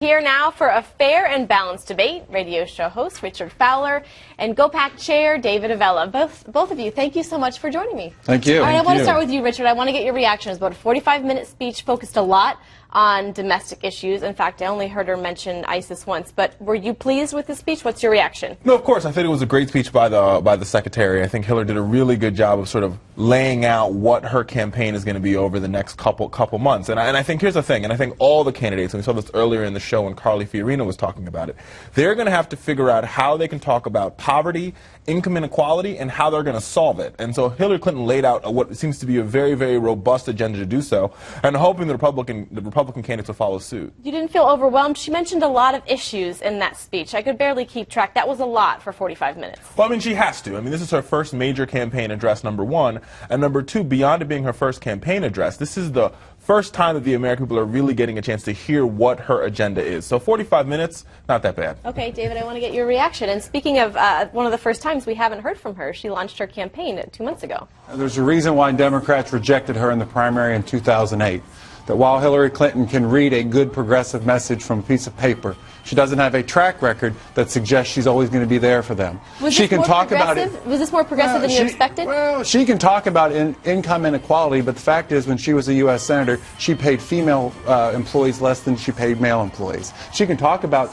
Here now for a fair and balanced debate, radio show host Richard Fowler and GoPac chair David Avella. Both of you, thank you so much for joining me. Thank you. All right, I want to start with you, Richard. I want to get your reaction. It's about a 45-minute speech, focused a lot on domestic issues. In fact, I only heard her mention ISIS once. But were you pleased with the speech? What's your reaction? No, of course. I think it was a great speech by the secretary. I think Hillary did a really good job of sort of laying out what her campaign is going to be over the next couple months. And I think here's the thing, and I think all the candidates, and we saw this earlier in the show when Carly Fiorina was talking about it, they're going to have to figure out how they can talk about poverty, income inequality, and how they're going to solve it. And so Hillary Clinton laid out what seems to be a very, very robust agenda to do so, and hoping the Republican candidates will follow suit. You didn't feel overwhelmed? She mentioned a lot of issues in that speech. I could barely keep track. That was a lot for 45 minutes. Well, I mean, she has to. I mean, this is her first major campaign address, number one. And number two, beyond it being her first campaign address, this is the first time that the American people are really getting a chance to hear what her agenda is. So 45 minutes, not that bad. Okay, David, I want to get your reaction. And speaking of one of the first times we haven't heard from her, she launched her campaign 2 months ago. There's a reason why Democrats rejected her in the primary in 2008. That while Hillary Clinton can read a good progressive message from a piece of paper, she doesn't have a track record that suggests she's always going to be there for them. She can talk about it. Was this more progressive than you expected? Well, she can talk about income inequality, but the fact is, when she was a U.S. senator, she paid female employees less than she paid male employees. She can talk about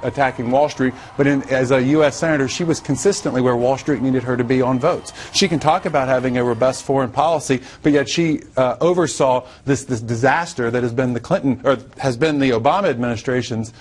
attacking Wall Street, but as a U.S. senator, she was consistently where Wall Street needed her to be on votes. She can talk about having a robust foreign policy, but yet she oversaw this disaster that has been the Obama administration's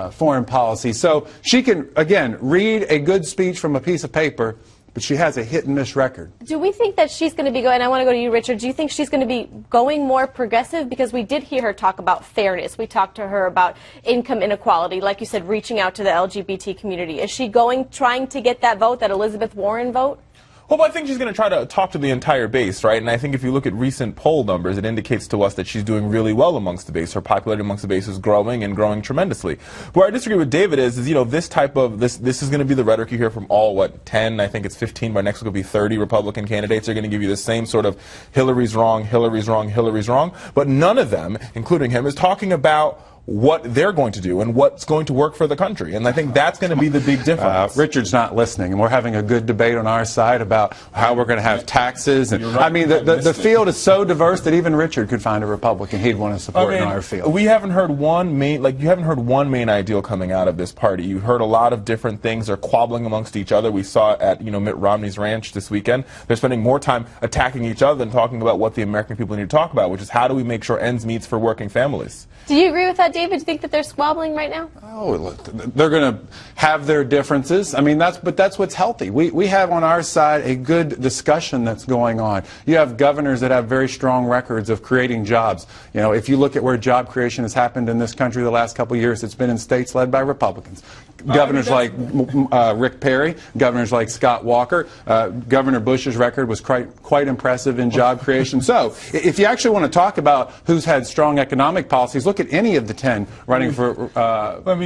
foreign policy. So she can, again, read a good speech from a piece of paper, but she has a hit-and-miss record. Do we think that she's going to be going, and I want to go to you, Richard, do you think she's going to be going more progressive? Because we did hear her talk about fairness. We talked to her about income inequality, like you said, reaching out to the LGBT community. Is she trying to get that vote, that Elizabeth Warren vote? Well, I think she's going to try to talk to the entire base, right? And I think if you look at recent poll numbers, it indicates to us that she's doing really well amongst the base. Her popularity amongst the base is growing and growing tremendously. Where I disagree with David is you know, this is going to be the rhetoric you hear from all, 10, I think it's 15, by next week will be 30 Republican candidates are going to give you the same sort of Hillary's wrong, Hillary's wrong, Hillary's wrong. But none of them, including him, is talking about what they're going to do and what's going to work for the country. And I think that's going to be the big difference. Richard's not listening, and we're having a good debate on our side about how we're going to have taxes. And I mean, the field is so diverse that even Richard could find a Republican he'd want to support in our field. We haven't heard one main, you haven't heard one main ideal coming out of this party. You've heard a lot of different things. They're squabbling amongst each other. We saw it at, Mitt Romney's ranch this weekend. They're spending more time attacking each other than talking about what the American people need to talk about, which is how do we make sure ends meet for working families. Do you agree with that, David? Do you think that they're squabbling right now? Oh, look, they're going to have their differences. I mean, that's what's healthy. We have on our side a good discussion that's going on. You have governors that have very strong records of creating jobs. You know, if you look at where job creation has happened in this country the last couple of years, it's been in states led by Republicans. Governors like Rick Perry, governors like Scott Walker. Governor Bush's record was quite impressive in job creation. So, if you actually want to talk about who's had strong economic policies, look at any of the 10 running for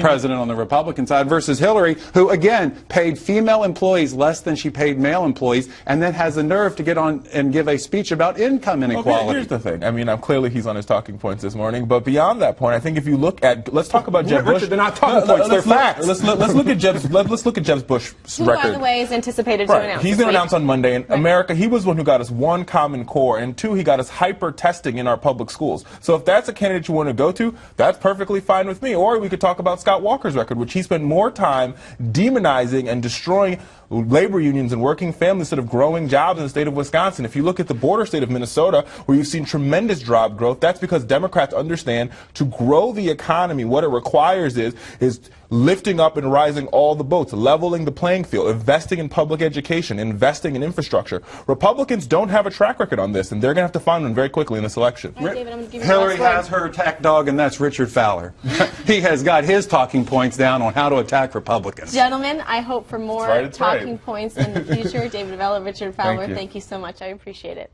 president on the Republican side versus Hillary, who, again, paid female employees less than she paid male employees, and then has the nerve to get on and give a speech about income inequality. Okay, here's the thing. I mean, clearly he's on his talking points this morning, but beyond that point, I think if you look at, let's talk about Jeb Bush. They're not talking points, they're facts. Let's look at Jeb's Bush's record. Who, by the way, is anticipated to announce. He's going to announce on Monday. In America, he was one who got us one Common Core, and two, he got us hyper testing in our public schools. So if that's a candidate you want to go to, that's perfectly fine with me. Or we could talk about Scott Walker's record, which he spent more time demonizing and destroying labor unions and working families instead of growing jobs in the state of Wisconsin. If you look at the border state of Minnesota, where you've seen tremendous job growth, that's because Democrats understand to grow the economy, what it requires is lifting up and rising all the boats, leveling the playing field, investing in public education, investing in infrastructure. Republicans don't have a track record on this, and they're going to have to find one very quickly in this election. Right, David, I'm going to give you Hillary has her attack dog, and that's Richard Fowler. He has got his talking points down on how to attack Republicans. Gentlemen, I hope for more talking points in the future. David Avella, Richard Fowler, thank you so much. I appreciate it.